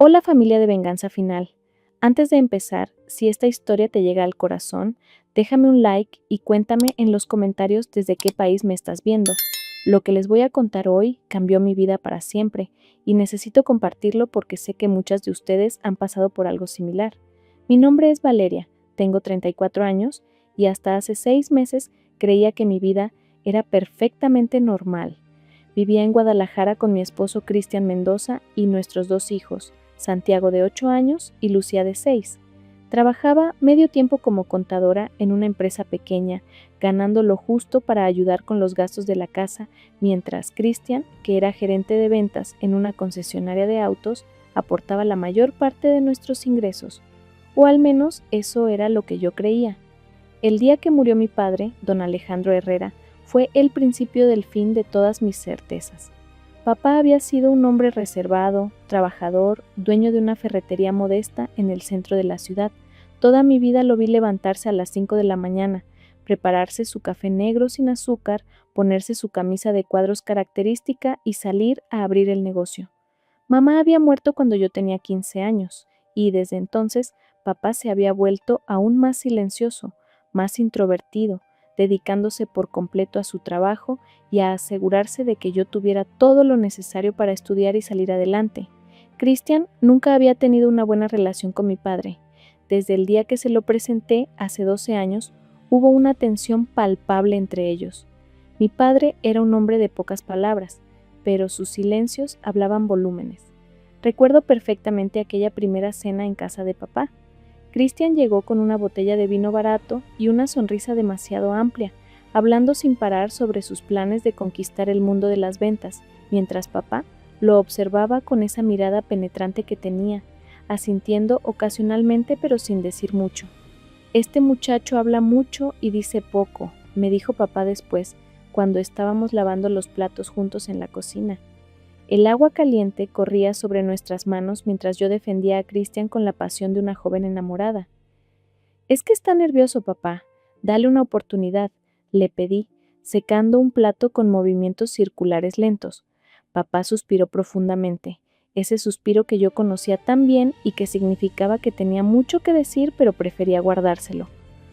Hola familia de Venganza Final. Antes de empezar, si esta historia te llega al corazón, déjame un like y cuéntame en los comentarios desde qué país me estás viendo. Lo que les voy a contar hoy cambió mi vida para siempre y necesito compartirlo porque sé que muchas de ustedes han pasado por algo similar. Mi nombre es Valeria, tengo 34 años y hasta hace 6 meses creía que mi vida era perfectamente normal. Vivía en Guadalajara con mi esposo Cristian Mendoza y nuestros 2 hijos, Santiago de 8 años y Lucía de 6. Trabajaba medio tiempo como contadora en una empresa pequeña, ganando lo justo para ayudar con los gastos de la casa, mientras Cristian, que era gerente de ventas en una concesionaria de autos, aportaba la mayor parte de nuestros ingresos. O al menos eso era lo que yo creía. El día que murió mi padre, don Alejandro Herrera, fue el principio del fin de todas mis certezas. Papá había sido un hombre reservado, trabajador, dueño de una ferretería modesta en el centro de la ciudad. Toda mi vida lo vi levantarse a las 5 de la mañana, prepararse su café negro sin azúcar, ponerse su camisa de cuadros característica y salir a abrir el negocio. Mamá había muerto cuando yo tenía 15 años, y desde entonces papá se había vuelto aún más silencioso, más introvertido, dedicándose por completo a su trabajo y a asegurarse de que yo tuviera todo lo necesario para estudiar y salir adelante. Cristian nunca había tenido una buena relación con mi padre. Desde el día que se lo presenté, hace 12 años, hubo una tensión palpable entre ellos. Mi padre era un hombre de pocas palabras, pero sus silencios hablaban volúmenes. Recuerdo perfectamente aquella primera cena en casa de papá. Cristian llegó con una botella de vino barato y una sonrisa demasiado amplia, hablando sin parar sobre sus planes de conquistar el mundo de las ventas, mientras papá lo observaba con esa mirada penetrante que tenía, asintiendo ocasionalmente pero sin decir mucho. Este muchacho habla mucho y dice poco, me dijo papá después, cuando estábamos lavando los platos juntos en la cocina. El agua caliente corría sobre nuestras manos mientras yo defendía a Cristian con la pasión de una joven enamorada. «Es que está nervioso, papá. Dale una oportunidad», le pedí, secando un plato con movimientos circulares lentos. Papá suspiró profundamente, ese suspiro que yo conocía tan bien y que significaba que tenía mucho que decir pero prefería guardárselo.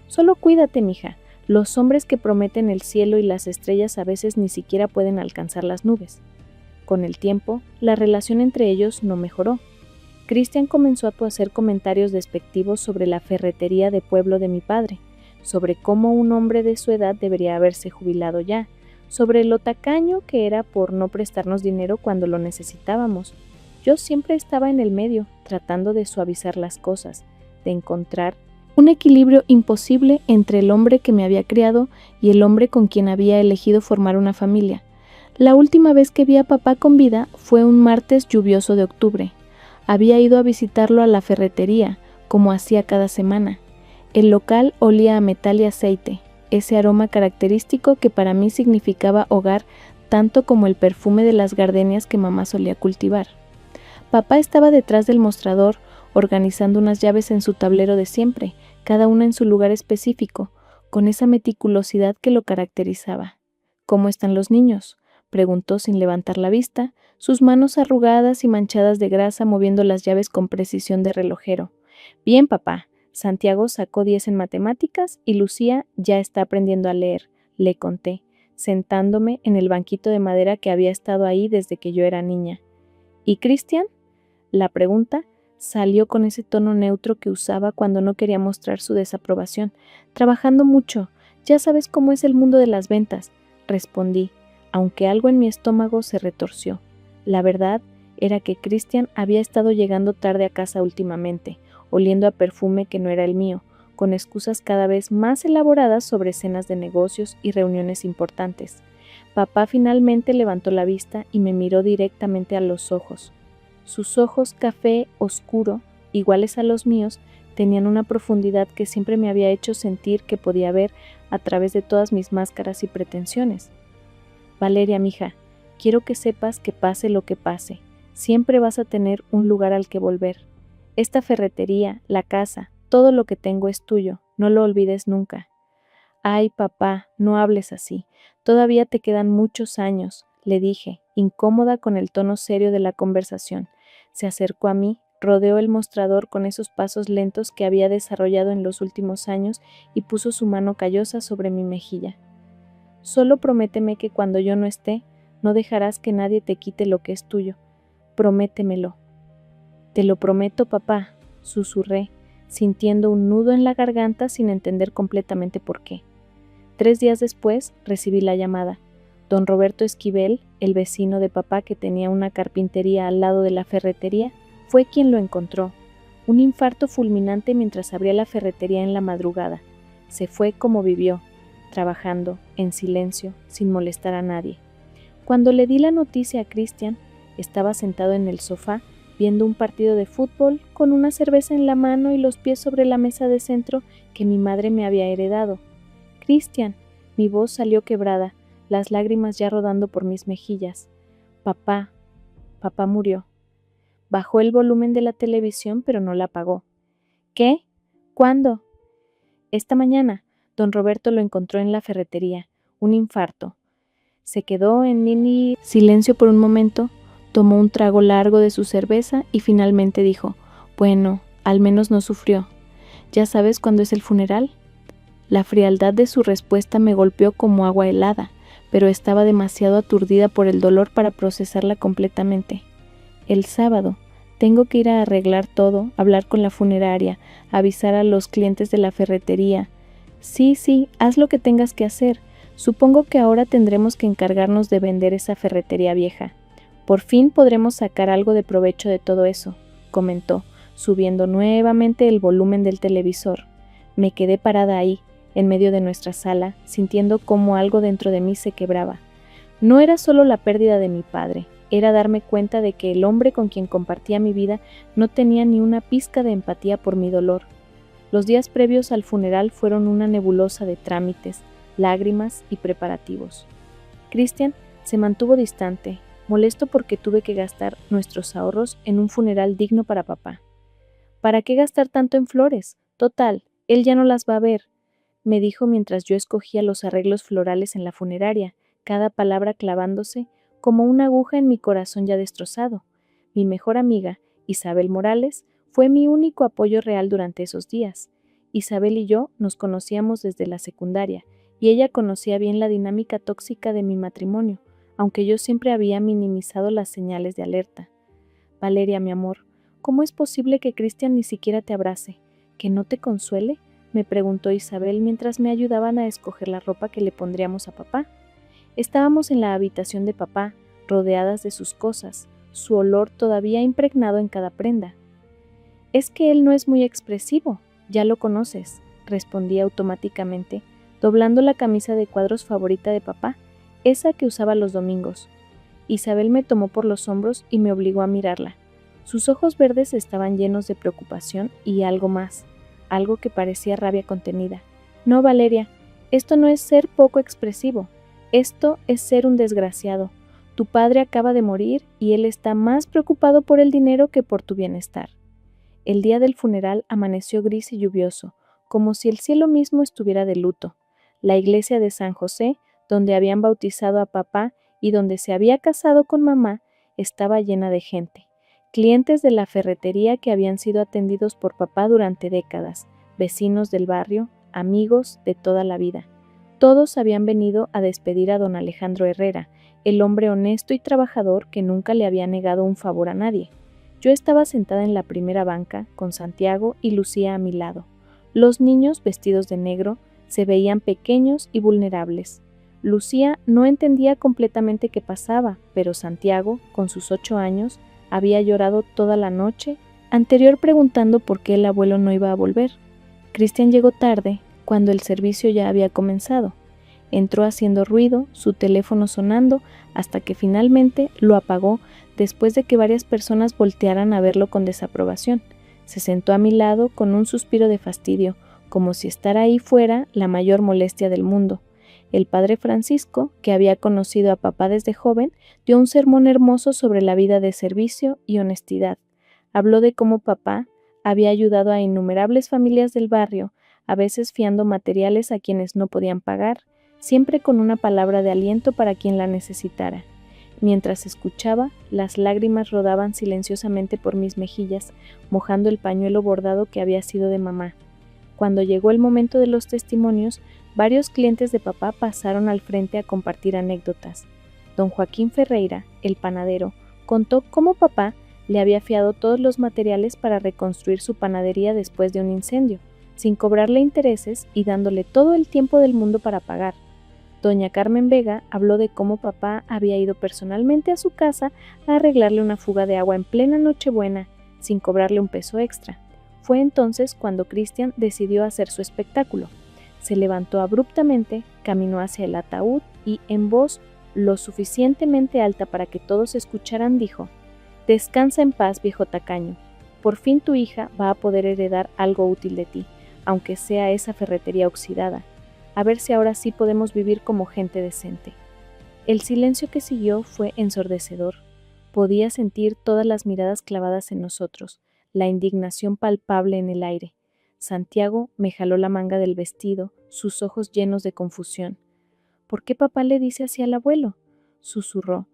«Solo cuídate, mija. Los hombres que prometen el cielo y las estrellas a veces ni siquiera pueden alcanzar las nubes». Con el tiempo, la relación entre ellos no mejoró. Cristian comenzó a hacer comentarios despectivos sobre la ferretería de pueblo de mi padre, sobre cómo un hombre de su edad debería haberse jubilado ya, sobre lo tacaño que era por no prestarnos dinero cuando lo necesitábamos. Yo siempre estaba en el medio, tratando de suavizar las cosas, de encontrar un equilibrio imposible entre el hombre que me había criado y el hombre con quien había elegido formar una familia. La última vez que vi a papá con vida fue un martes lluvioso de octubre. Había ido a visitarlo a la ferretería, como hacía cada semana. El local olía a metal y aceite, ese aroma característico que para mí significaba hogar tanto como el perfume de las gardenias que mamá solía cultivar. Papá estaba detrás del mostrador, organizando unas llaves en su tablero de siempre, cada una en su lugar específico, con esa meticulosidad que lo caracterizaba. «¿Cómo están los niños?», preguntó sin levantar la vista, sus manos arrugadas y manchadas de grasa moviendo las llaves con precisión de relojero. «Bien, papá. Santiago sacó 10 en matemáticas y Lucía ya está aprendiendo a leer», le conté, sentándome en el banquito de madera que había estado ahí desde que yo era niña. «¿Y Cristian?». La pregunta salió con ese tono neutro que usaba cuando no quería mostrar su desaprobación. «Trabajando mucho. Ya sabes cómo es el mundo de las ventas», respondí, aunque algo en mi estómago se retorció. La verdad era que Cristian había estado llegando tarde a casa últimamente, oliendo a perfume que no era el mío, con excusas cada vez más elaboradas sobre cenas de negocios y reuniones importantes. Papá finalmente levantó la vista y me miró directamente a los ojos. Sus ojos café oscuro, iguales a los míos, tenían una profundidad que siempre me había hecho sentir que podía ver a través de todas mis máscaras y pretensiones. «Valeria, mija, quiero que sepas que pase lo que pase, siempre vas a tener un lugar al que volver. Esta ferretería, la casa, todo lo que tengo es tuyo, no lo olvides nunca». «Ay, papá, no hables así, todavía te quedan muchos años», le dije, incómoda con el tono serio de la conversación. Se acercó a mí, Rodeó el mostrador con esos pasos lentos que había desarrollado en los últimos años y puso su mano callosa sobre mi mejilla. Solo prométeme que cuando yo no esté, no dejarás que nadie te quite lo que es tuyo. Prométemelo. Te lo prometo, papá, susurré, sintiendo un nudo en la garganta sin entender completamente por qué. 3 días después recibí la llamada. Don Roberto Esquivel, el vecino de papá que tenía una carpintería al lado de la ferretería, fue quien lo encontró. Un infarto fulminante mientras abría la ferretería en la madrugada. Se fue como vivió, trabajando, en silencio, sin molestar a nadie. Cuando le di la noticia a Cristian, estaba sentado en el sofá, viendo un partido de fútbol, con una cerveza en la mano y los pies sobre la mesa de centro que mi madre me había heredado. «Cristian», mi voz salió quebrada, las lágrimas ya rodando por mis mejillas. Papá murió. Bajó el volumen de la televisión, pero no la apagó. ¿Qué? ¿Cuándo? Esta mañana. Don Roberto lo encontró en la ferretería. Un infarto. Se quedó en silencio por un momento, tomó un trago largo de su cerveza y finalmente dijo: «Bueno, al menos no sufrió. ¿Ya sabes cuándo es el funeral?» La frialdad de su respuesta me golpeó como agua helada, pero estaba demasiado aturdida por el dolor para procesarla completamente. «El sábado. Tengo que ir a arreglar todo, hablar con la funeraria, avisar a los clientes de la ferretería. Sí, haz lo que tengas que hacer. Supongo que ahora tendremos que encargarnos de vender esa ferretería vieja. Por fin podremos sacar algo de provecho de todo eso», comentó, subiendo nuevamente el volumen del televisor. Me quedé parada ahí, en medio de nuestra sala, sintiendo cómo algo dentro de mí se quebraba. No era solo la pérdida de mi padre, era darme cuenta de que el hombre con quien compartía mi vida no tenía ni una pizca de empatía por mi dolor. Los días previos al funeral fueron una nebulosa de trámites, lágrimas y preparativos. Cristian se mantuvo distante, molesto porque tuve que gastar nuestros ahorros en un funeral digno para papá. «¿Para qué gastar tanto en flores? Total, él ya no las va a ver», me dijo mientras yo escogía los arreglos florales en la funeraria, cada palabra clavándose como una aguja en mi corazón ya destrozado. Mi mejor amiga, Isabel Morales, fue mi único apoyo real durante esos días. Isabel y yo nos conocíamos desde la secundaria, y ella conocía bien la dinámica tóxica de mi matrimonio, aunque yo siempre había minimizado las señales de alerta. «Valeria, mi amor, ¿cómo es posible que Cristian ni siquiera te abrace? ¿Que no te consuele?», me preguntó Isabel mientras me ayudaban a escoger la ropa que le pondríamos a papá. Estábamos en la habitación de papá, rodeadas de sus cosas, su olor todavía impregnado en cada prenda. «Es que él no es muy expresivo, ya lo conoces», respondí automáticamente, doblando la camisa de cuadros favorita de papá, esa que usaba los domingos. Isabel me tomó por los hombros y me obligó a mirarla. Sus ojos verdes estaban llenos de preocupación y algo más, algo que parecía rabia contenida. «No, Valeria, esto no es ser poco expresivo, esto es ser un desgraciado. Tu padre acaba de morir y él está más preocupado por el dinero que por tu bienestar». El día del funeral amaneció gris y lluvioso, como si el cielo mismo estuviera de luto. La iglesia de San José, donde habían bautizado a papá y donde se había casado con mamá, estaba llena de gente. Clientes de la ferretería que habían sido atendidos por papá durante décadas, vecinos del barrio, amigos de toda la vida. Todos habían venido a despedir a don Alejandro Herrera, el hombre honesto y trabajador que nunca le había negado un favor a nadie. Yo estaba sentada en la primera banca, con Santiago y Lucía a mi lado. Los niños, vestidos de negro, se veían pequeños y vulnerables. Lucía no entendía completamente qué pasaba, pero Santiago, con sus 8 años, había llorado toda la noche anterior preguntando por qué el abuelo no iba a volver. Cristian llegó tarde, cuando el servicio ya había comenzado. Entró haciendo ruido, su teléfono sonando, hasta que finalmente lo apagó después de que varias personas voltearan a verlo con desaprobación. Se sentó a mi lado con un suspiro de fastidio, como si estar ahí fuera la mayor molestia del mundo. El padre Francisco, que había conocido a papá desde joven, dio un sermón hermoso sobre la vida de servicio y honestidad. Habló de cómo papá había ayudado a innumerables familias del barrio, a veces fiando materiales a quienes no podían pagar, siempre con una palabra de aliento para quien la necesitara. Mientras escuchaba, las lágrimas rodaban silenciosamente por mis mejillas, mojando el pañuelo bordado que había sido de mamá. Cuando llegó el momento de los testimonios, varios clientes de papá pasaron al frente a compartir anécdotas. Don Joaquín Ferreira, el panadero, contó cómo papá le había fiado todos los materiales para reconstruir su panadería después de un incendio, sin cobrarle intereses y dándole todo el tiempo del mundo para pagar. Doña Carmen Vega habló de cómo papá había ido personalmente a su casa a arreglarle una fuga de agua en plena Nochebuena, sin cobrarle un peso extra. Fue entonces cuando Cristian decidió hacer su espectáculo. Se levantó abruptamente, caminó hacia el ataúd y, en voz lo suficientemente alta para que todos escucharan, dijo: «Descansa en paz, viejo tacaño. Por fin tu hija va a poder heredar algo útil de ti, aunque sea esa ferretería oxidada. A ver si ahora sí podemos vivir como gente decente». El silencio que siguió fue ensordecedor. Podía sentir todas las miradas clavadas en nosotros, la indignación palpable en el aire. Santiago me jaló la manga del vestido, sus ojos llenos de confusión. «¿Por qué papá le dice así al abuelo?», susurró.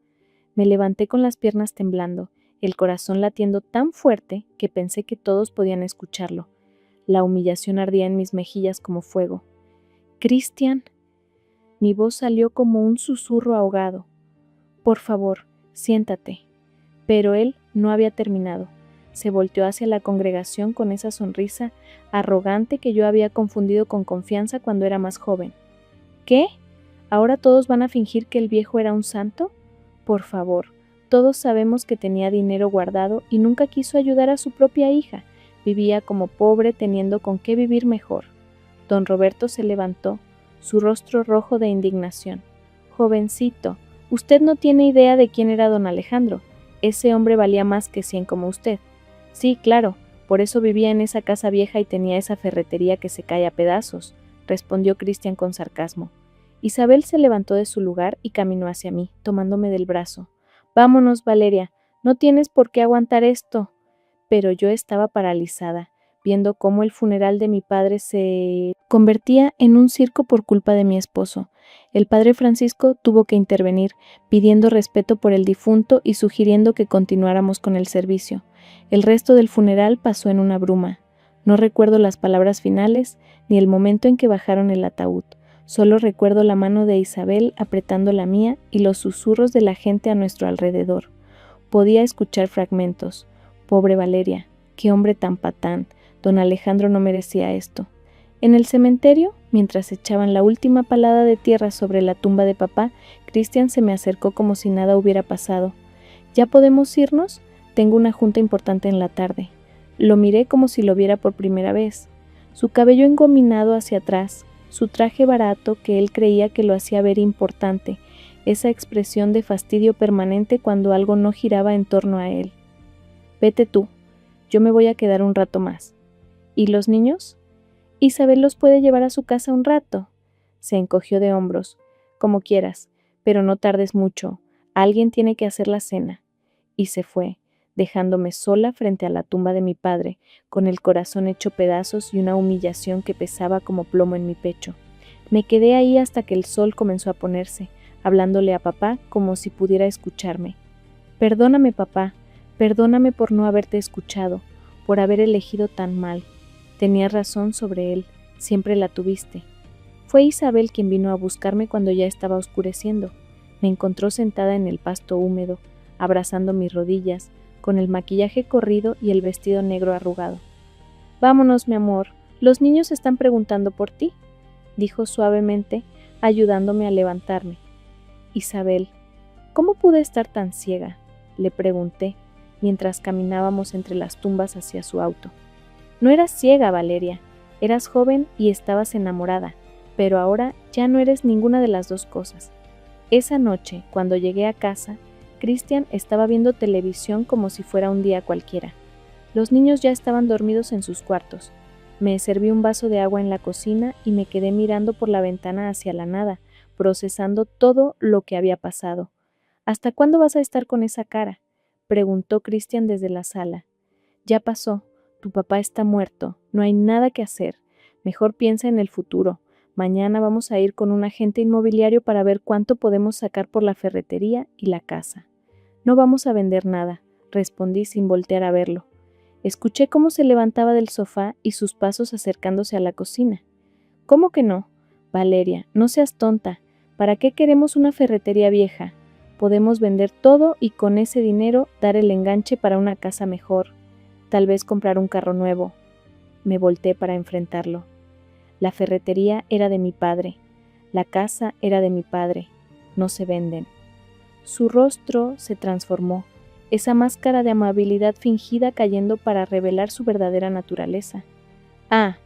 Me levanté con las piernas temblando, el corazón latiendo tan fuerte que pensé que todos podían escucharlo. La humillación ardía en mis mejillas como fuego. «Cristian». Mi voz salió como un susurro ahogado. «Por favor, siéntate». Pero él no había terminado. Se volteó hacia la congregación con esa sonrisa arrogante que yo había confundido con confianza cuando era más joven. «¿Qué? ¿Ahora todos van a fingir que el viejo era un santo? Por favor, todos sabemos que tenía dinero guardado y nunca quiso ayudar a su propia hija. Vivía como pobre teniendo con qué vivir mejor». Don Roberto se levantó, su rostro rojo de indignación. «Jovencito, usted no tiene idea de quién era don Alejandro. Ese hombre valía más que 100 como usted». «Sí, claro, por eso vivía en esa casa vieja y tenía esa ferretería que se cae a pedazos», respondió Cristian con sarcasmo. Isabel se levantó de su lugar y caminó hacia mí, tomándome del brazo. «Vámonos, Valeria, no tienes por qué aguantar esto». Pero yo estaba paralizada, viendo cómo el funeral de mi padre se convertía en un circo por culpa de mi esposo. El padre Francisco tuvo que intervenir, pidiendo respeto por el difunto y sugiriendo que continuáramos con el servicio. El resto del funeral pasó en una bruma. No recuerdo las palabras finales ni el momento en que bajaron el ataúd. Solo recuerdo la mano de Isabel apretando la mía y los susurros de la gente a nuestro alrededor. Podía escuchar fragmentos. «Pobre Valeria, qué hombre tan patán. Don Alejandro no merecía esto». En el cementerio, mientras echaban la última palada de tierra sobre la tumba de papá, Cristian se me acercó como si nada hubiera pasado. «¿Ya podemos irnos? Tengo una junta importante en la tarde». Lo miré como si lo viera por primera vez. Su cabello engominado hacia atrás, su traje barato que él creía que lo hacía ver importante, esa expresión de fastidio permanente cuando algo no giraba en torno a él. «Vete tú, yo me voy a quedar un rato más». «¿Y los niños?». «Isabel los puede llevar a su casa un rato». Se encogió de hombros. «Como quieras, pero no tardes mucho. Alguien tiene que hacer la cena». Y se fue, dejándome sola frente a la tumba de mi padre, con el corazón hecho pedazos y una humillación que pesaba como plomo en mi pecho. Me quedé ahí hasta que el sol comenzó a ponerse, hablándole a papá como si pudiera escucharme. «Perdóname, papá, perdóname por no haberte escuchado, por haber elegido tan mal. Tenías razón sobre él, siempre la tuviste». Fue Isabel quien vino a buscarme cuando ya estaba oscureciendo. Me encontró sentada en el pasto húmedo, abrazando mis rodillas, con el maquillaje corrido y el vestido negro arrugado. «Vámonos, mi amor, los niños están preguntando por ti», dijo suavemente, ayudándome a levantarme. «Isabel, ¿cómo pude estar tan ciega?», le pregunté, mientras caminábamos entre las tumbas hacia su auto. «No eras ciega, Valeria, eras joven y estabas enamorada, pero ahora ya no eres ninguna de las dos cosas». Esa noche, cuando llegué a casa, Cristian estaba viendo televisión como si fuera un día cualquiera. Los niños ya estaban dormidos en sus cuartos. Me serví un vaso de agua en la cocina y me quedé mirando por la ventana hacia la nada, procesando todo lo que había pasado. «¿Hasta cuándo vas a estar con esa cara?», preguntó Cristian desde la sala. «Ya pasó, tu papá está muerto, no hay nada que hacer. Mejor piensa en el futuro. Mañana vamos a ir con un agente inmobiliario para ver cuánto podemos sacar por la ferretería y la casa. No vamos a vender nada, respondí sin voltear a verlo. Escuché cómo se levantaba del sofá y sus pasos acercándose a la cocina. ¿Cómo que no? Valeria, no seas tonta. ¿Para qué queremos una ferretería vieja? Podemos vender todo y con ese dinero dar el enganche para una casa mejor. Tal vez comprar un carro nuevo. Me volteé para enfrentarlo. La ferretería era de mi padre. La casa era de mi padre. No se venden. Su rostro se transformó, esa máscara de amabilidad fingida cayendo para revelar su verdadera naturaleza. Ah,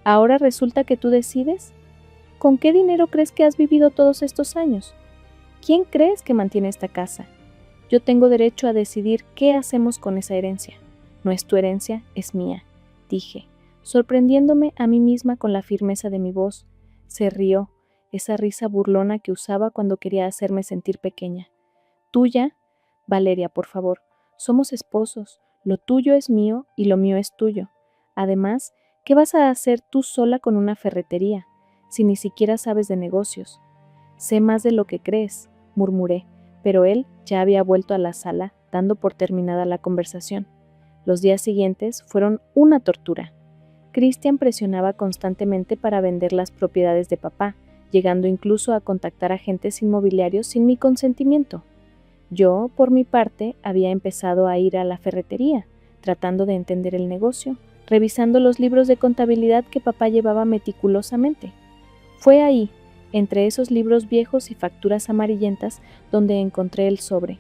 ¿ahora resulta que tú decides? ¿Con qué dinero crees que has vivido todos estos años? ¿Quién crees que mantiene esta casa? Yo tengo derecho a decidir qué hacemos con esa herencia. No es tu herencia, es mía, dije, sorprendiéndome a mí misma con la firmeza de mi voz. Se rió, esa risa burlona que usaba cuando quería hacerme sentir pequeña. ¿Tuya? Valeria, por favor, somos esposos, lo tuyo es mío y lo mío es tuyo. Además, ¿qué vas a hacer tú sola con una ferretería, si ni siquiera sabes de negocios? Sé más de lo que crees, murmuré, pero él ya había vuelto a la sala, dando por terminada la conversación. Los días siguientes fueron una tortura. Christian presionaba constantemente para vender las propiedades de papá, llegando incluso a contactar agentes inmobiliarios sin mi consentimiento. Yo, por mi parte, había empezado a ir a la ferretería, tratando de entender el negocio, revisando los libros de contabilidad que papá llevaba meticulosamente. Fue ahí, entre esos libros viejos y facturas amarillentas, donde encontré el sobre.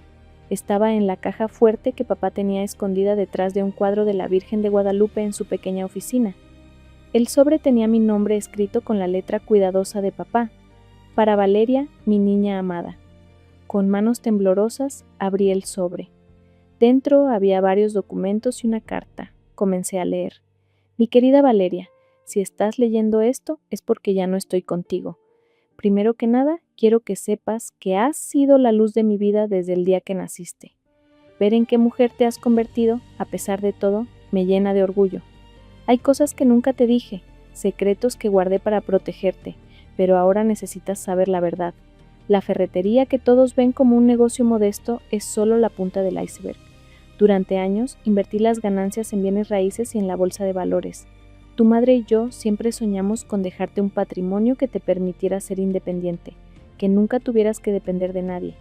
Estaba en la caja fuerte que papá tenía escondida detrás de un cuadro de la Virgen de Guadalupe en su pequeña oficina. El sobre tenía mi nombre escrito con la letra cuidadosa de papá, para Valeria, mi niña amada. Con manos temblorosas abrí el sobre. Dentro había varios documentos y una carta. Comencé a leer. Mi querida Valeria, si estás leyendo esto es porque ya no estoy contigo. Primero que nada, quiero que sepas que has sido la luz de mi vida desde el día que naciste. Ver en qué mujer te has convertido, a pesar de todo, me llena de orgullo. Hay cosas que nunca te dije, secretos que guardé para protegerte, pero ahora necesitas saber la verdad. La ferretería que todos ven como un negocio modesto es solo la punta del iceberg. Durante años invertí las ganancias en bienes raíces y en la bolsa de valores. Tu madre y yo siempre soñamos con dejarte un patrimonio que te permitiera ser independiente, que nunca tuvieras que depender de nadie.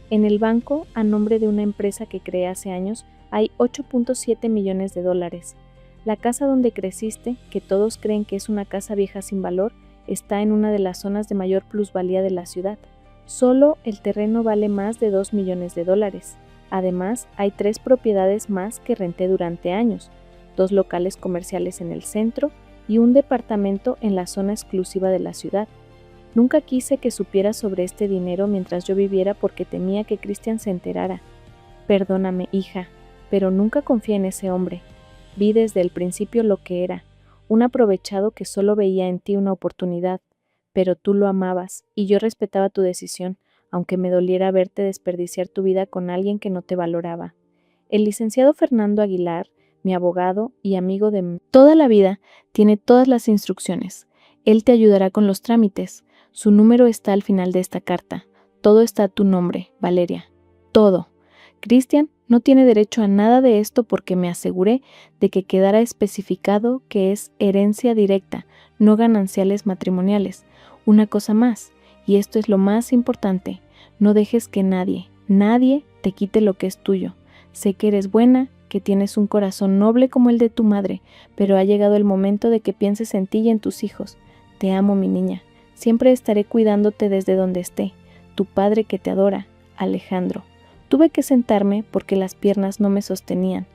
En el banco, a nombre de una empresa que creé hace años, hay 8.7 millones de dólares. La casa donde creciste, que todos creen que es una casa vieja sin valor, está en una de las zonas de mayor plusvalía de la ciudad. Solo el terreno vale más de 2 millones de dólares. Además, hay 3 propiedades más que renté durante años, 2 locales comerciales en el centro y un departamento en la zona exclusiva de la ciudad. Nunca quise que supieras sobre este dinero mientras yo viviera porque temía que Christian se enterara. Perdóname, hija, pero nunca confié en ese hombre. Vi desde el principio lo que era, un aprovechado que solo veía en ti una oportunidad. Pero tú lo amabas y yo respetaba tu decisión, aunque me doliera verte desperdiciar tu vida con alguien que no te valoraba. El licenciado Fernando Aguilar, mi abogado y amigo de toda la vida, tiene todas las instrucciones. Él te ayudará con los trámites. Su número está al final de esta carta. Todo está a tu nombre, Valeria. Todo. Christian no tiene derecho a nada de esto porque me aseguré de que quedara especificado que es herencia directa, no gananciales matrimoniales. Una cosa más, y esto es lo más importante, no dejes que nadie te quite lo que es tuyo. Sé que eres buena, que tienes un corazón noble como el de tu madre, pero ha llegado el momento de que pienses en ti y en tus hijos. Te amo, mi niña. Siempre estaré cuidándote desde donde esté. Tu padre que te adora, Alejandro. Tuve que sentarme porque las piernas no me sostenían.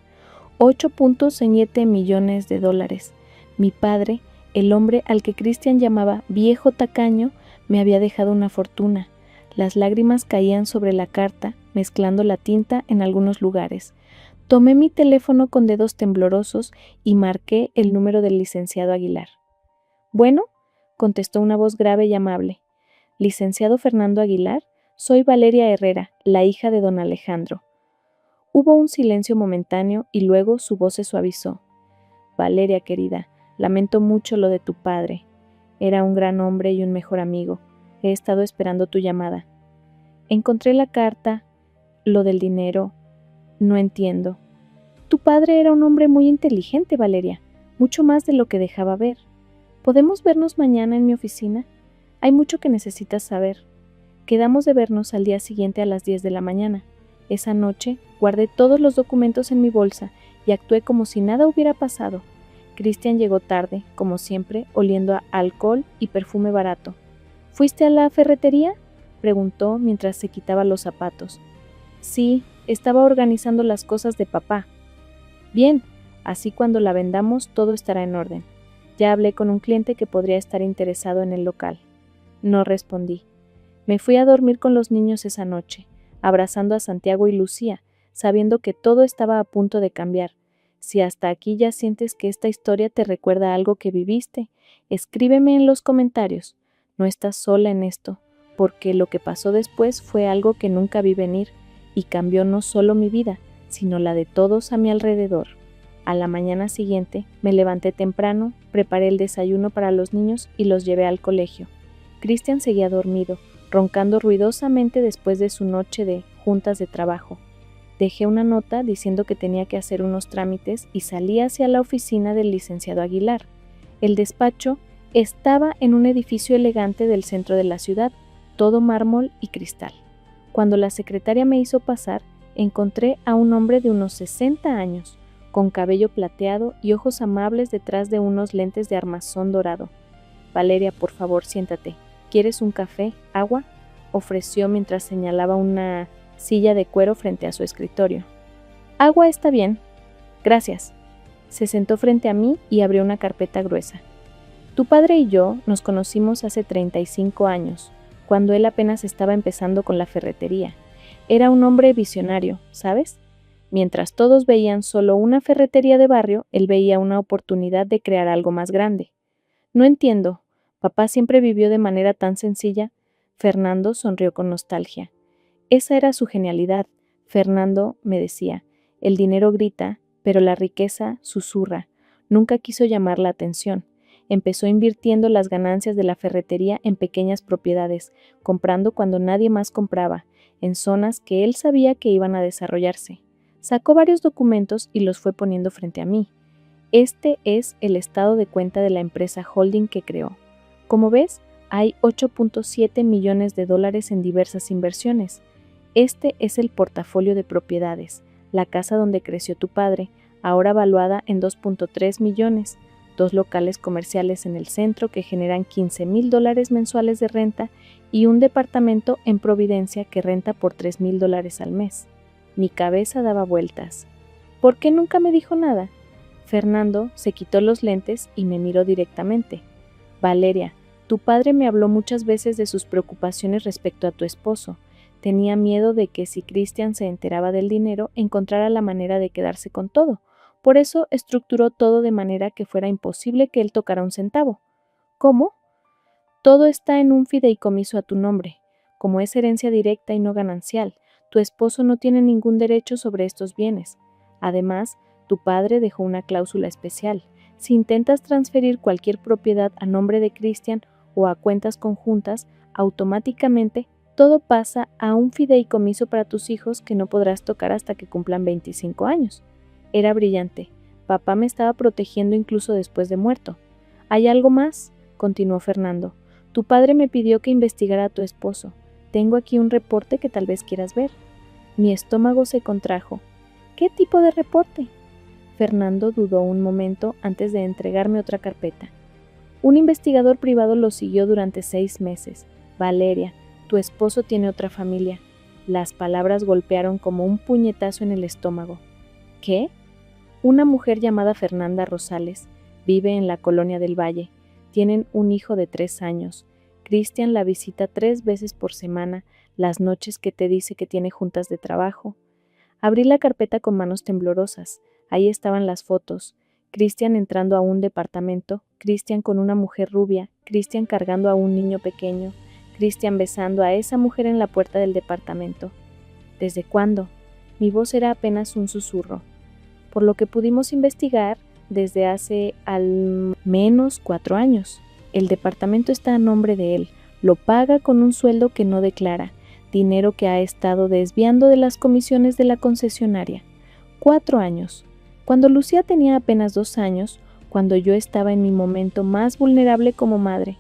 8.7 millones de dólares. Mi padre, el hombre al que Christian llamaba viejo tacaño, me había dejado una fortuna. Las lágrimas caían sobre la carta, mezclando la tinta en algunos lugares. Tomé mi teléfono con dedos temblorosos y marqué el número del licenciado Aguilar. «Bueno», contestó una voz grave y amable. «Licenciado Fernando Aguilar, soy Valeria Herrera, la hija de don Alejandro». Hubo un silencio momentáneo y luego su voz se suavizó. «Valeria, querida, lamento mucho lo de tu padre. Era un gran hombre y un mejor amigo. He estado esperando tu llamada. Encontré la carta, lo del dinero. No entiendo. Tu padre era un hombre muy inteligente, Valeria, mucho más de lo que dejaba ver. ¿Podemos vernos mañana en mi oficina? Hay mucho que necesitas saber. Quedamos de vernos al día siguiente a las 10 de la mañana. Esa noche guardé todos los documentos en mi bolsa y actué como si nada hubiera pasado. Christian llegó tarde, como siempre, oliendo a alcohol y perfume barato. ¿Fuiste a la ferretería?, preguntó mientras se quitaba los zapatos. Sí, estaba organizando las cosas de papá. Bien, así cuando la vendamos todo estará en orden. Ya hablé con un cliente que podría estar interesado en el local. No respondí. Me fui a dormir con los niños esa noche, abrazando a Santiago y Lucía, sabiendo que todo estaba a punto de cambiar. Si hasta aquí ya sientes que esta historia te recuerda algo que viviste, escríbeme en los comentarios. No estás sola en esto, porque lo que pasó después fue algo que nunca vi venir y cambió no solo mi vida, sino la de todos a mi alrededor. A la mañana siguiente me levanté temprano, preparé el desayuno para los niños y los llevé al colegio. Christian seguía dormido, roncando ruidosamente después de su noche de juntas de trabajo. Dejé una nota diciendo que tenía que hacer unos trámites y salí hacia la oficina del licenciado Aguilar. El despacho estaba en un edificio elegante del centro de la ciudad, todo mármol y cristal. Cuando la secretaria me hizo pasar, encontré a un hombre de unos 60 años, con cabello plateado y ojos amables detrás de unos lentes de armazón dorado. Valeria, por favor, siéntate. ¿Quieres un café? ¿Agua?, ofreció mientras señalaba una silla de cuero frente a su escritorio. Agua está bien. Gracias. Se sentó frente a mí y abrió una carpeta gruesa. Tu padre y yo nos conocimos hace 35 años, cuando él apenas estaba empezando con la ferretería. Era un hombre visionario, ¿sabes? Mientras todos veían solo una ferretería de barrio, él veía una oportunidad de crear algo más grande. No entiendo. Papá siempre vivió de manera tan sencilla. Fernando sonrió con nostalgia. Esa era su genialidad. Fernando me decía, el dinero grita, pero la riqueza susurra. Nunca quiso llamar la atención. Empezó invirtiendo las ganancias de la ferretería en pequeñas propiedades, comprando cuando nadie más compraba, en zonas que él sabía que iban a desarrollarse. Sacó varios documentos y los fue poniendo frente a mí. Este es el estado de cuenta de la empresa holding que creó. Como ves, hay 8.7 millones de dólares en diversas inversiones. Este es el portafolio de propiedades, la casa donde creció tu padre, ahora valuada en 2.3 millones, 2 locales comerciales en el centro que generan $15,000 mensuales de renta y un departamento en Providencia que renta por $3,000 al mes. Mi cabeza daba vueltas. ¿Por qué nunca me dijo nada? Fernando se quitó los lentes y me miró directamente. Valeria, tu padre me habló muchas veces de sus preocupaciones respecto a tu esposo. Tenía miedo de que si Christian se enteraba del dinero, encontrara la manera de quedarse con todo. Por eso estructuró todo de manera que fuera imposible que él tocara un centavo. ¿Cómo? Todo está en un fideicomiso a tu nombre. Como es herencia directa y no ganancial, tu esposo no tiene ningún derecho sobre estos bienes. Además, tu padre dejó una cláusula especial. Si intentas transferir cualquier propiedad a nombre de Christian o a cuentas conjuntas, automáticamente todo pasa a un fideicomiso para tus hijos que no podrás tocar hasta que cumplan 25 años. Era brillante. Papá me estaba protegiendo incluso después de muerto. ¿Hay algo más?, continuó Fernando. Tu padre me pidió que investigara a tu esposo. Tengo aquí un reporte que tal vez quieras ver. Mi estómago se contrajo. ¿Qué tipo de reporte? Fernando dudó un momento antes de entregarme otra carpeta. Un investigador privado lo siguió durante 6 meses. Valeria, tu esposo tiene otra familia. Las palabras golpearon como un puñetazo en el estómago. ¿Qué? Una mujer llamada Fernanda Rosales vive en la colonia del Valle. Tienen un hijo de 3 años. Christian la visita 3 veces por semana, las noches que te dice que tiene juntas de trabajo. Abrí la carpeta con manos temblorosas. Ahí estaban las fotos. Christian entrando a un departamento, Christian con una mujer rubia, Christian cargando a un niño pequeño, Christian besando a esa mujer en la puerta del departamento. ¿Desde cuándo? Mi voz era apenas un susurro. Por lo que pudimos investigar, desde hace al menos 4 años. El departamento está a nombre de él, lo paga con un sueldo que no declara, dinero que ha estado desviando de las comisiones de la concesionaria. 4 años. Cuando Lucía tenía apenas 2 años, cuando yo estaba en mi momento más vulnerable como madre,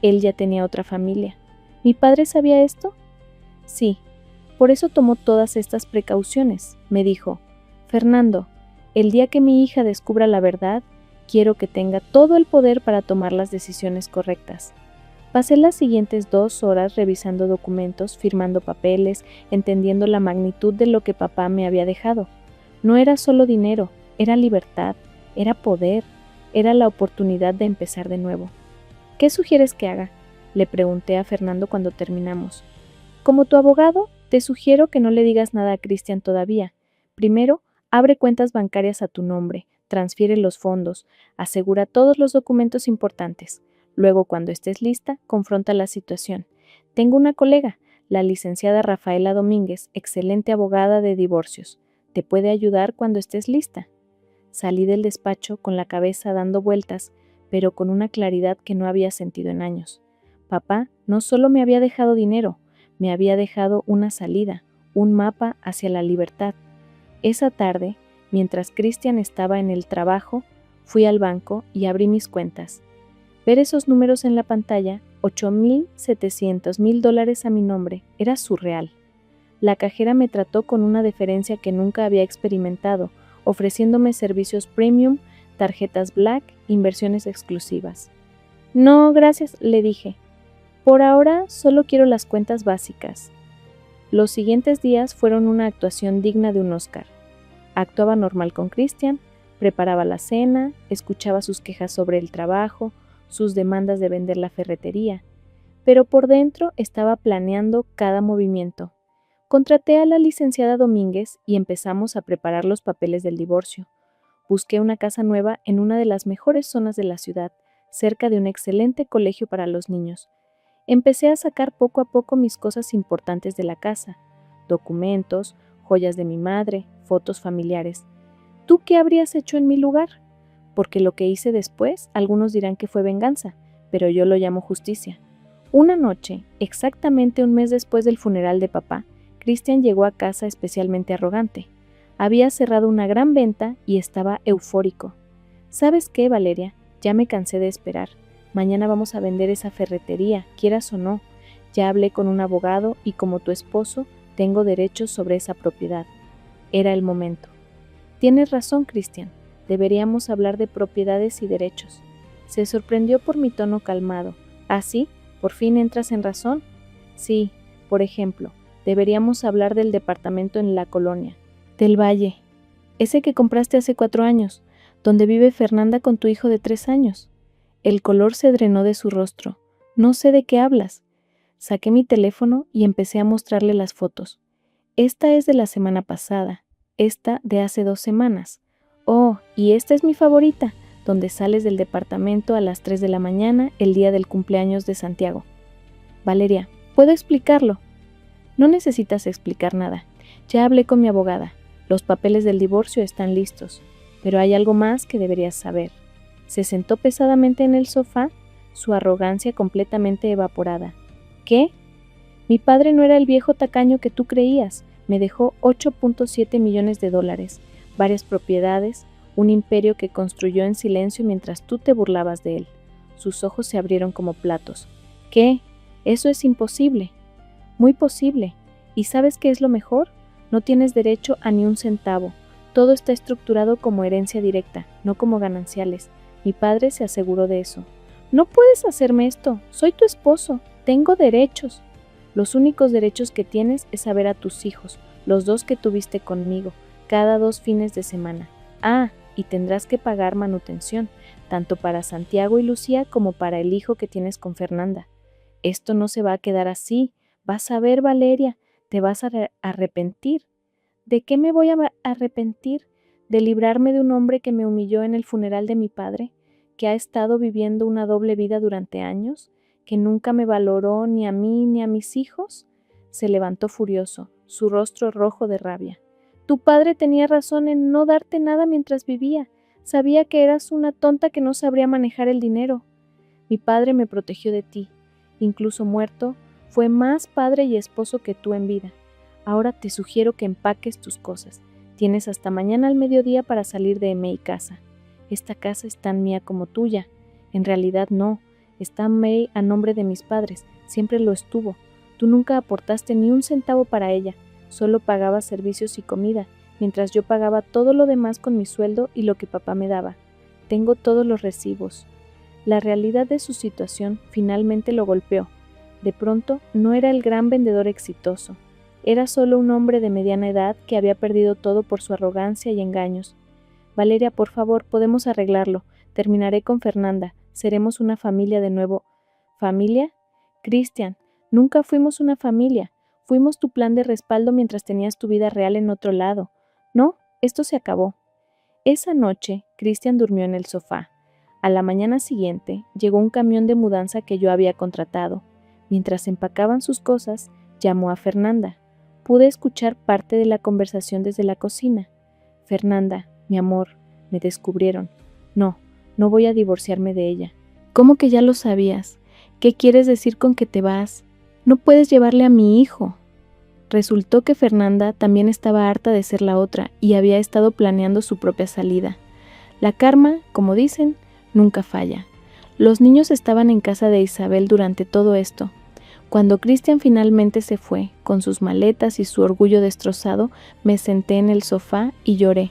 él ya tenía otra familia. ¿Mi padre sabía esto? Sí, por eso tomó todas estas precauciones. Me dijo, Fernando, el día que mi hija descubra la verdad, quiero que tenga todo el poder para tomar las decisiones correctas. Pasé las siguientes 2 horas revisando documentos, firmando papeles, entendiendo la magnitud de lo que papá me había dejado. No era solo dinero, era libertad, era poder, era la oportunidad de empezar de nuevo. ¿Qué sugieres que haga?, le pregunté a Fernando cuando terminamos. Como tu abogado, te sugiero que no le digas nada a Cristian todavía. Primero, abre cuentas bancarias a tu nombre, transfiere los fondos, asegura todos los documentos importantes. Luego, cuando estés lista, confronta la situación. Tengo una colega, la licenciada Rafaela Domínguez, excelente abogada de divorcios. Te puede ayudar cuando estés lista. Salí del despacho con la cabeza dando vueltas, pero con una claridad que no había sentido en años. Papá no solo me había dejado dinero, me había dejado una salida, un mapa hacia la libertad. Esa tarde, mientras Cristian estaba en el trabajo, fui al banco y abrí mis cuentas. Ver esos números en la pantalla, $8,700,000 a mi nombre, era surreal. La cajera me trató con una deferencia que nunca había experimentado, ofreciéndome servicios premium, tarjetas Black, inversiones exclusivas. No, gracias, le dije. Por ahora solo quiero las cuentas básicas. Los siguientes días fueron una actuación digna de un Oscar. Actuaba normal con Cristian, preparaba la cena, escuchaba sus quejas sobre el trabajo, sus demandas de vender la ferretería, pero por dentro estaba planeando cada movimiento. Contraté a la licenciada Domínguez y empezamos a preparar los papeles del divorcio. Busqué una casa nueva en una de las mejores zonas de la ciudad, cerca de un excelente colegio para los niños. Empecé a sacar poco a poco mis cosas importantes de la casa, documentos, joyas de mi madre, fotos familiares. ¿Tú qué habrías hecho en mi lugar? Porque lo que hice después, algunos dirán que fue venganza, pero yo lo llamo justicia. Una noche, exactamente un mes después del funeral de papá, Cristian llegó a casa especialmente arrogante. Había cerrado una gran venta y estaba eufórico. ¿Sabes qué, Valeria? Ya me cansé de esperar. Mañana vamos a vender esa ferretería, quieras o no. Ya hablé con un abogado y como tu esposo, tengo derechos sobre esa propiedad. Era el momento. Tienes razón, Cristian. Deberíamos hablar de propiedades y derechos. Se sorprendió por mi tono calmado. ¿Ah, sí? ¿Por fin entras en razón? Sí, por ejemplo, deberíamos hablar del departamento en la colonia, del Valle, ese que compraste hace 4 años, donde vive Fernanda con tu hijo de 3 años. El color se drenó de su rostro. No sé de qué hablas. Saqué mi teléfono y empecé a mostrarle las fotos. Esta es de la semana pasada, esta de hace 2 semanas. Oh, y esta es mi favorita, donde sales del departamento a las 3 de la mañana el día del cumpleaños de Santiago. Valeria, ¿puedo explicarlo? No necesitas explicar nada. Ya hablé con mi abogada. Los papeles del divorcio están listos. Pero hay algo más que deberías saber. Se sentó pesadamente en el sofá, su arrogancia completamente evaporada. ¿Qué? Mi padre no era el viejo tacaño que tú creías. Me dejó $8.7 millones, varias propiedades, un imperio que construyó en silencio mientras tú te burlabas de él. Sus ojos se abrieron como platos. ¿Qué? Eso es imposible. Muy posible. ¿Y sabes qué es lo mejor? No tienes derecho a ni un centavo. Todo está estructurado como herencia directa, no como gananciales. Mi padre se aseguró de eso. No puedes hacerme esto. Soy tu esposo. Tengo derechos. Los únicos derechos que tienes es a ver a tus hijos, los 2 que tuviste conmigo, cada 2 fines de semana. Ah, y tendrás que pagar manutención, tanto para Santiago y Lucía como para el hijo que tienes con Fernanda. Esto no se va a quedar así. Vas a ver, Valeria, te vas a arrepentir. ¿De qué me voy a arrepentir? ¿De librarme de un hombre que me humilló en el funeral de mi padre, que ha estado viviendo una doble vida durante años, que nunca me valoró ni a mí ni a mis hijos? Se levantó furioso, su rostro rojo de rabia. Tu padre tenía razón en no darte nada mientras vivía. Sabía que eras una tonta que no sabría manejar el dinero. Mi padre me protegió de ti. Incluso muerto, fue más padre y esposo que tú en vida. Ahora te sugiero que empaques tus cosas. Tienes hasta mañana al mediodía para salir de mi casa. Esta casa es tan mía como tuya. En realidad no. Está May a nombre de mis padres. Siempre lo estuvo. Tú nunca aportaste ni un centavo para ella. Solo pagabas servicios y comida, mientras yo pagaba todo lo demás con mi sueldo y lo que papá me daba. Tengo todos los recibos. La realidad de su situación finalmente lo golpeó. De pronto, no era el gran vendedor exitoso. Era solo un hombre de mediana edad que había perdido todo por su arrogancia y engaños. Valeria, por favor, podemos arreglarlo. Terminaré con Fernanda. Seremos una familia de nuevo. ¿Familia? Christian, nunca fuimos una familia. Fuimos tu plan de respaldo mientras tenías tu vida real en otro lado. No, esto se acabó. Esa noche, Christian durmió en el sofá. A la mañana siguiente, llegó un camión de mudanza que yo había contratado. Mientras empacaban sus cosas, llamó a Fernanda. Pude escuchar parte de la conversación desde la cocina. Fernanda, mi amor, me descubrieron. No voy a divorciarme de ella. ¿Cómo que ya lo sabías? ¿Qué quieres decir con que te vas? No puedes llevarle a mi hijo. Resultó que Fernanda también estaba harta de ser la otra y había estado planeando su propia salida. La karma, como dicen, nunca falla. Los niños estaban en casa de Isabel durante todo esto. Cuando Christian finalmente se fue, con sus maletas y su orgullo destrozado, me senté en el sofá y lloré.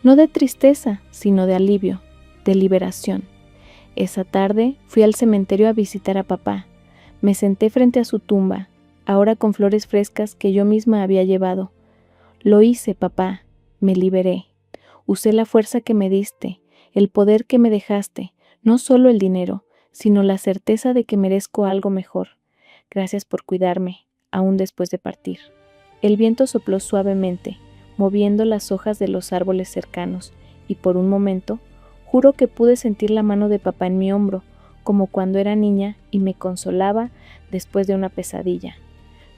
No de tristeza, sino de alivio, de liberación. Esa tarde fui al cementerio a visitar a papá. Me senté frente a su tumba, ahora con flores frescas que yo misma había llevado. Lo hice, papá, me liberé. Usé la fuerza que me diste, el poder que me dejaste, no solo el dinero, sino la certeza de que merezco algo mejor. Gracias por cuidarme, aún después de partir. El viento sopló suavemente, moviendo las hojas de los árboles cercanos, y por un momento, juro que pude sentir la mano de papá en mi hombro, como cuando era niña y me consolaba después de una pesadilla.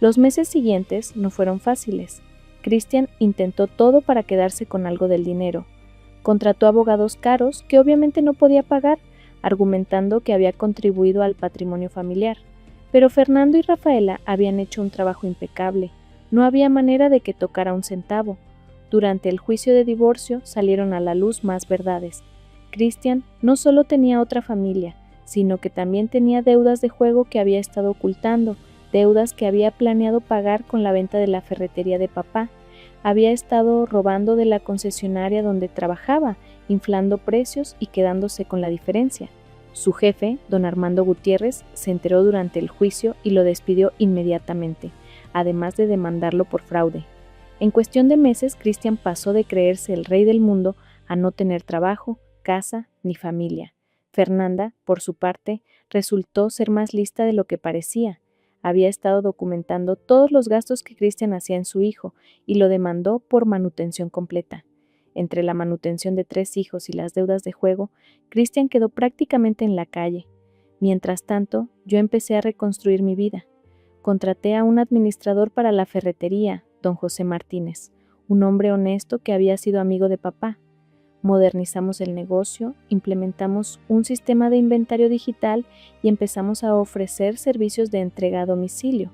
Los meses siguientes no fueron fáciles. Christian intentó todo para quedarse con algo del dinero. Contrató abogados caros que obviamente no podía pagar, argumentando que había contribuido al patrimonio familiar. Pero Fernando y Rafaela habían hecho un trabajo impecable. No había manera de que tocara un centavo. Durante el juicio de divorcio salieron a la luz más verdades. Christian no solo tenía otra familia, sino que también tenía deudas de juego que había estado ocultando, deudas que había planeado pagar con la venta de la ferretería de papá. Había estado robando de la concesionaria donde trabajaba, inflando precios y quedándose con la diferencia. Su jefe, don Armando Gutiérrez, se enteró durante el juicio y lo despidió inmediatamente, además de demandarlo por fraude. En cuestión de meses, Christian pasó de creerse el rey del mundo a no tener trabajo, casa ni familia. Fernanda, por su parte, resultó ser más lista de lo que parecía. Había estado documentando todos los gastos que Christian hacía en su hijo y lo demandó por manutención completa. Entre la manutención de 3 hijos y las deudas de juego, Christian quedó prácticamente en la calle. Mientras tanto, yo empecé a reconstruir mi vida. Contraté a un administrador para la ferretería, don José Martínez, un hombre honesto que había sido amigo de papá. Modernizamos el negocio, implementamos un sistema de inventario digital y empezamos a ofrecer servicios de entrega a domicilio.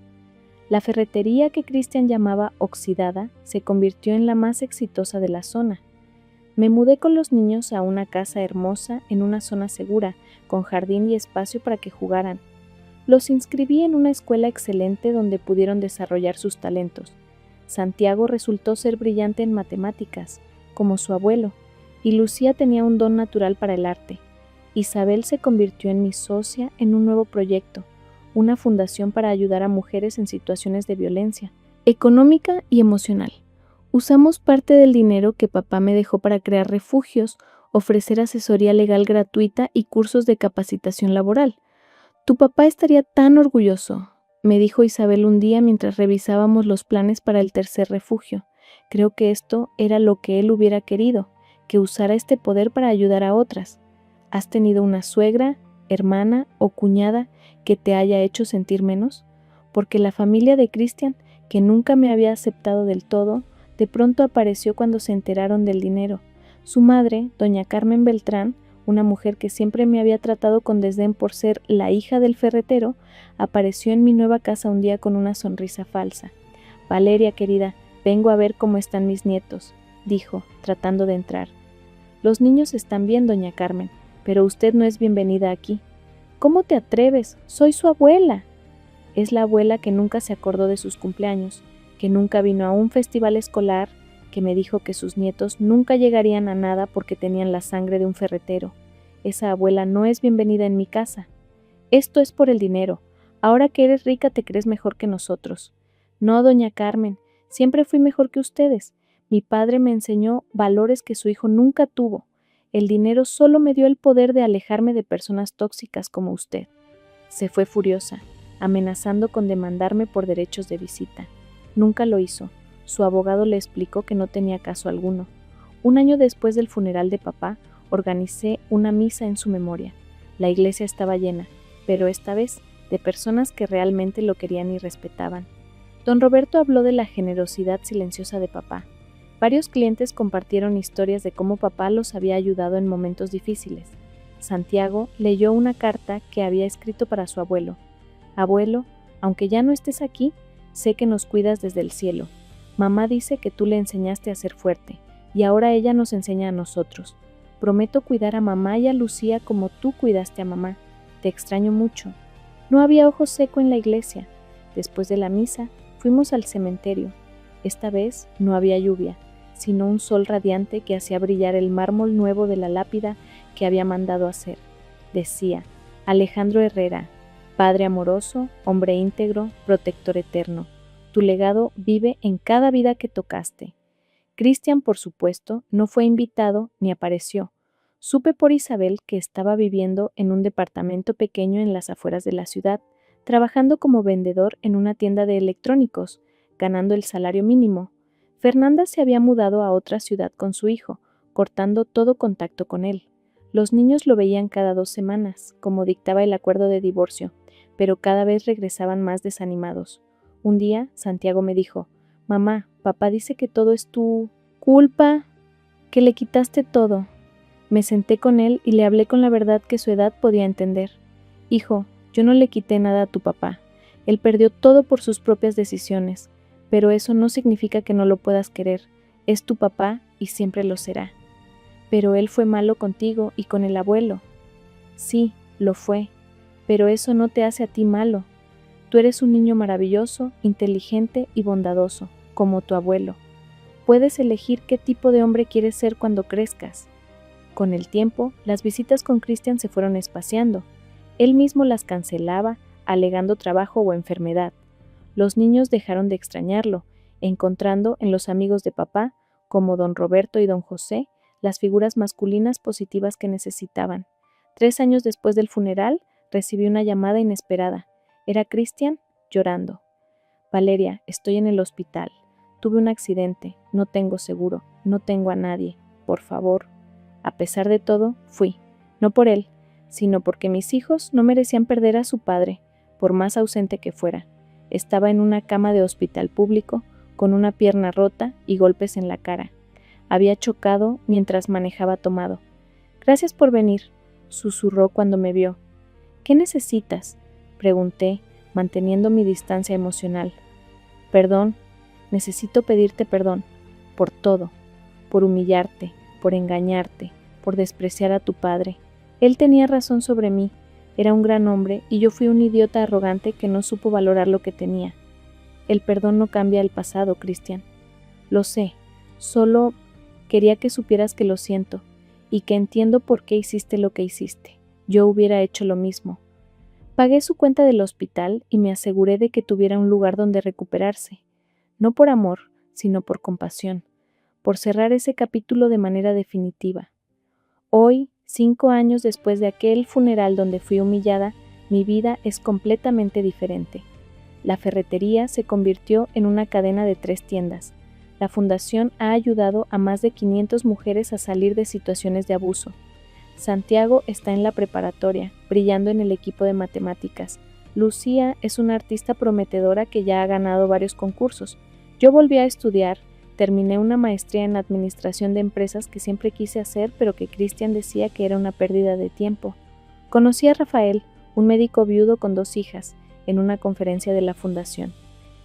La ferretería que Christian llamaba Oxidada se convirtió en la más exitosa de la zona. Me mudé con los niños a una casa hermosa en una zona segura, con jardín y espacio para que jugaran. Los inscribí en una escuela excelente donde pudieron desarrollar sus talentos. Santiago resultó ser brillante en matemáticas, como su abuelo, y Lucía tenía un don natural para el arte. Isabel se convirtió en mi socia en un nuevo proyecto, una fundación para ayudar a mujeres en situaciones de violencia, económica y emocional. Usamos parte del dinero que papá me dejó para crear refugios, ofrecer asesoría legal gratuita y cursos de capacitación laboral. Tu papá estaría tan orgulloso, me dijo Isabel un día mientras revisábamos los planes para el tercer refugio. Creo que esto era lo que él hubiera querido, que usara este poder para ayudar a otras. ¿Has tenido una suegra, hermana o cuñada que te haya hecho sentir menos? Porque la familia de Christian, que nunca me había aceptado del todo, de pronto apareció cuando se enteraron del dinero. Su madre, doña Carmen Beltrán, una mujer que siempre me había tratado con desdén por ser la hija del ferretero, apareció en mi nueva casa un día con una sonrisa falsa. «Valeria, querida, vengo a ver cómo están mis nietos», dijo, tratando de entrar. «Los niños están bien, doña Carmen, pero usted no es bienvenida aquí». «¿Cómo te atreves? Soy su abuela». Es la abuela que nunca se acordó de sus cumpleaños, que nunca vino a un festival escolar, que me dijo que sus nietos nunca llegarían a nada porque tenían la sangre de un ferretero. Esa abuela no es bienvenida en mi casa. Esto es por el dinero. Ahora que eres rica te crees mejor que nosotros. No, doña Carmen, siempre fui mejor que ustedes. Mi padre me enseñó valores que su hijo nunca tuvo. El dinero solo me dio el poder de alejarme de personas tóxicas como usted. Se fue furiosa, amenazando con demandarme por derechos de visita. Nunca lo hizo. Su abogado le explicó que no tenía caso alguno. Un año después del funeral de papá, organicé una misa en su memoria. La iglesia estaba llena, pero esta vez de personas que realmente lo querían y respetaban. Don Roberto habló de la generosidad silenciosa de papá. Varios clientes compartieron historias de cómo papá los había ayudado en momentos difíciles. Santiago leyó una carta que había escrito para su abuelo. «Abuelo, aunque ya no estés aquí, sé que nos cuidas desde el cielo. Mamá dice que tú le enseñaste a ser fuerte, y ahora ella nos enseña a nosotros. Prometo cuidar a mamá y a Lucía como tú cuidaste a mamá. Te extraño mucho». No había ojo seco en la iglesia. Después de la misa, fuimos al cementerio. Esta vez no había lluvia, sino un sol radiante que hacía brillar el mármol nuevo de la lápida que había mandado hacer. Decía: «Alejandro Herrera, padre amoroso, hombre íntegro, protector eterno. Tu legado vive en cada vida que tocaste». Cristian, por supuesto, no fue invitado ni apareció. Supe por Isabel que estaba viviendo en un departamento pequeño en las afueras de la ciudad, trabajando como vendedor en una tienda de electrónicos, ganando el salario mínimo. Fernanda se había mudado a otra ciudad con su hijo, cortando todo contacto con él. Los niños lo veían cada 2 semanas, como dictaba el acuerdo de divorcio, pero cada vez regresaban más desanimados. Un día, Santiago me dijo: «Mamá, papá dice que todo es tu culpa, que le quitaste todo». Me senté con él y le hablé con la verdad que su edad podía entender. «Hijo, yo no le quité nada a tu papá. Él perdió todo por sus propias decisiones, pero eso no significa que no lo puedas querer. Es tu papá y siempre lo será». «Pero él fue malo contigo y con el abuelo». «Sí, lo fue, pero eso no te hace a ti malo. Tú eres un niño maravilloso, inteligente y bondadoso, como tu abuelo. Puedes elegir qué tipo de hombre quieres ser cuando crezcas». Con el tiempo, las visitas con Cristian se fueron espaciando. Él mismo las cancelaba, alegando trabajo o enfermedad. Los niños dejaron de extrañarlo, encontrando en los amigos de papá, como don Roberto y don José, las figuras masculinas positivas que necesitaban. 3 años después del funeral, recibí una llamada inesperada. Era Cristian, llorando. «Valeria, estoy en el hospital. Tuve un accidente, no tengo seguro, no tengo a nadie. Por favor». A pesar de todo, fui, no por él, sino porque mis hijos no merecían perder a su padre, por más ausente que fuera. Estaba en una cama de hospital público, con una pierna rota y golpes en la cara. Había chocado mientras manejaba tomado. «Gracias por venir», susurró cuando me vio. «¿Qué necesitas?», pregunté, manteniendo mi distancia emocional. «Perdón, necesito pedirte perdón, por todo, por humillarte, por engañarte, por despreciar a tu padre. Él tenía razón sobre mí, era un gran hombre y yo fui un idiota arrogante que no supo valorar lo que tenía. El perdón no cambia el pasado, Cristian. Lo sé, solo quería que supieras que lo siento y que entiendo por qué hiciste lo que hiciste. Yo hubiera hecho lo mismo». Pagué su cuenta del hospital y me aseguré de que tuviera un lugar donde recuperarse, no por amor, sino por compasión, por cerrar ese capítulo de manera definitiva. Hoy, 5 años después de aquel funeral donde fui humillada, mi vida es completamente diferente. La ferretería se convirtió en una cadena de 3 tiendas. La fundación ha ayudado a más de 500 mujeres a salir de situaciones de abuso. Santiago está en la preparatoria, brillando en el equipo de matemáticas. Lucía es una artista prometedora que ya ha ganado varios concursos. Yo volví a estudiar, Terminé una maestría en administración de empresas que siempre quise hacer, pero que Cristian decía que era una pérdida de tiempo. Conocí a Rafael, un médico viudo con 2 hijas, en una conferencia de la fundación.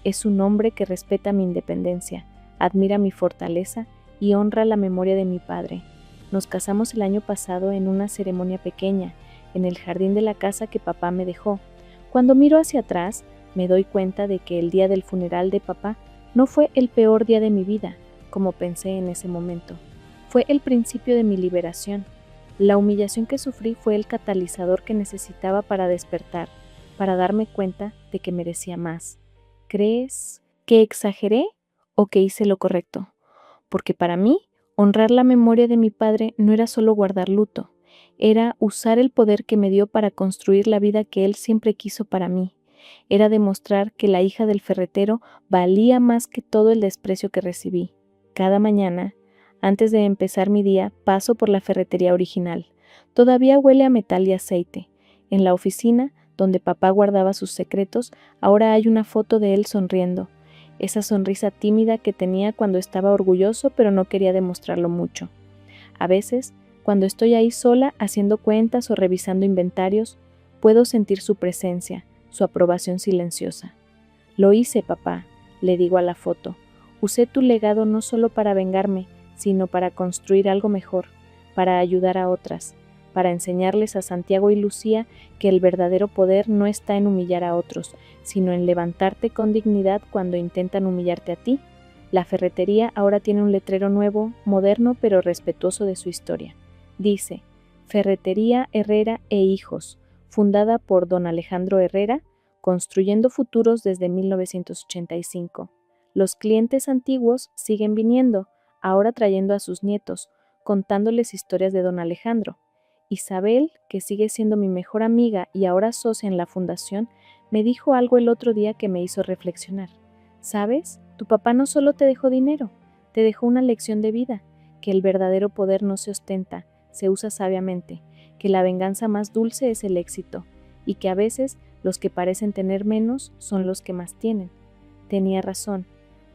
Es un hombre que respeta mi independencia, admira mi fortaleza y honra la memoria de mi padre. Nos casamos el año pasado en una ceremonia pequeña, en el jardín de la casa que papá me dejó. Cuando miro hacia atrás, me doy cuenta de que el día del funeral de papá no fue el peor día de mi vida, como pensé en ese momento. Fue el principio de mi liberación. La humillación que sufrí fue el catalizador que necesitaba para despertar, para darme cuenta de que merecía más. ¿Crees que exageré o que hice lo correcto? Porque para mí, honrar la memoria de mi padre no era solo guardar luto, era usar el poder que me dio para construir la vida que él siempre quiso para mí. Era demostrar que la hija del ferretero valía más que todo el desprecio que recibí. Cada mañana, antes de empezar mi día, paso por la ferretería original. Todavía huele a metal y aceite. En la oficina, donde papá guardaba sus secretos, ahora hay una foto de él sonriendo. Esa sonrisa tímida que tenía cuando estaba orgulloso pero no quería demostrarlo mucho. A veces, cuando estoy ahí sola haciendo cuentas o revisando inventarios, puedo sentir su presencia, su aprobación silenciosa. Lo hice, papá, le digo a la foto. Usé tu legado no solo para vengarme, sino para construir algo mejor, para ayudar a otras, para enseñarles a Santiago y Lucía que el verdadero poder no está en humillar a otros, sino en levantarte con dignidad cuando intentan humillarte a ti. La ferretería ahora tiene un letrero nuevo, moderno pero respetuoso de su historia. Dice, Ferretería Herrera e Hijos, fundada por don Alejandro Herrera, construyendo futuros desde 1985. Los clientes antiguos siguen viniendo, ahora trayendo a sus nietos, contándoles historias de don Alejandro. Isabel, que sigue siendo mi mejor amiga y ahora socia en la fundación, me dijo algo el otro día que me hizo reflexionar. ¿Sabes? Tu papá no solo te dejó dinero, te dejó una lección de vida, que el verdadero poder no se ostenta, se usa sabiamente, que la venganza más dulce es el éxito, y que a veces los que parecen tener menos son los que más tienen. Tenía razón.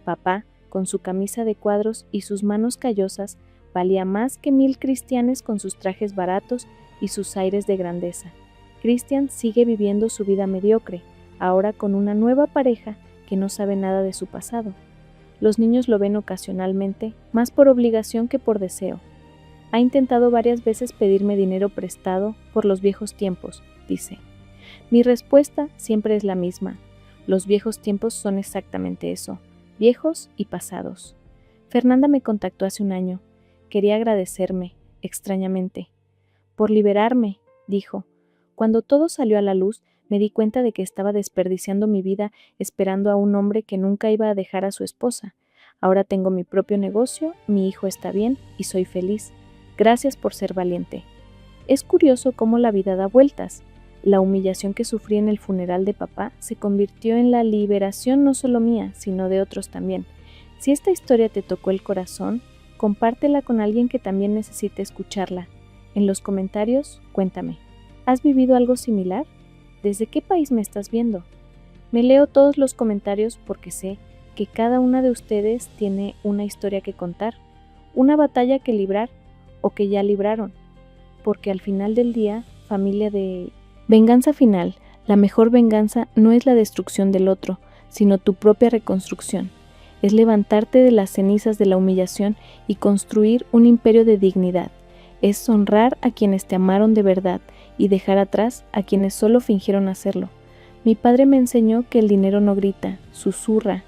Papá, con su camisa de cuadros y sus manos callosas, valía más que 1000 cristianes con sus trajes baratos y sus aires de grandeza. Cristian sigue viviendo su vida mediocre, ahora con una nueva pareja que no sabe nada de su pasado. Los niños lo ven ocasionalmente, más por obligación que por deseo. Ha intentado varias veces pedirme dinero prestado por los viejos tiempos, dice. Mi respuesta siempre es la misma. Los viejos tiempos son exactamente eso, viejos y pasados. Fernanda me contactó hace un año. Quería agradecerme, extrañamente. Por liberarme, dijo. Cuando todo salió a la luz, me di cuenta de que estaba desperdiciando mi vida esperando a un hombre que nunca iba a dejar a su esposa. Ahora tengo mi propio negocio, mi hijo está bien y soy feliz. Gracias por ser valiente. Es curioso cómo la vida da vueltas. La humillación que sufrí en el funeral de papá se convirtió en la liberación no solo mía, sino de otros también. Si esta historia te tocó el corazón, compártela con alguien que también necesite escucharla. En los comentarios, cuéntame, ¿has vivido algo similar? ¿Desde qué país me estás viendo? Me leo todos los comentarios porque sé que cada una de ustedes tiene una historia que contar, una batalla que librar o que ya libraron, porque al final del día, familia de venganza final, la mejor venganza no es la destrucción del otro, sino tu propia reconstrucción. Es levantarte de las cenizas de la humillación y construir un imperio de dignidad. Es honrar a quienes te amaron de verdad y dejar atrás a quienes solo fingieron hacerlo. Mi padre me enseñó que el dinero no grita, susurra,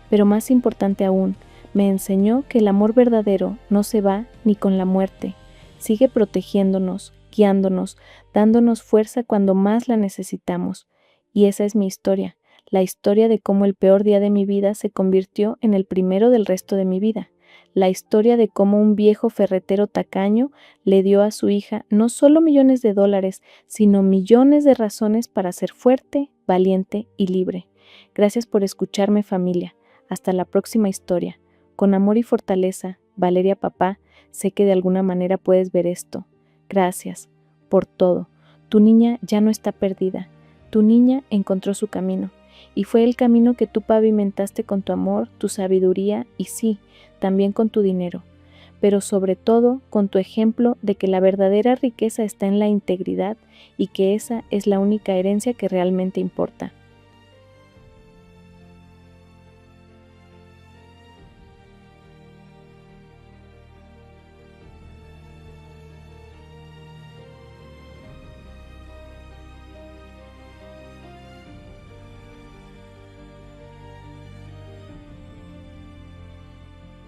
pero más importante aún, me enseñó que el amor verdadero no se va ni con la muerte. Sigue protegiéndonos, guiándonos, dándonos fuerza cuando más la necesitamos. Y esa es mi historia, la historia de cómo el peor día de mi vida se convirtió en el primero del resto de mi vida. La historia de cómo un viejo ferretero tacaño le dio a su hija no solo millones de dólares, sino millones de razones para ser fuerte, valiente y libre. Gracias por escucharme, familia. Hasta la próxima historia. Con amor y fortaleza, Valeria Papá, sé que de alguna manera puedes ver esto. Gracias por todo. Tu niña ya no está perdida. Tu niña encontró su camino. y fue el camino que tú pavimentaste con tu amor, tu sabiduría y sí, también con tu dinero, pero sobre todo con tu ejemplo de que la verdadera riqueza está en la integridad y que esa es la única herencia que realmente importa.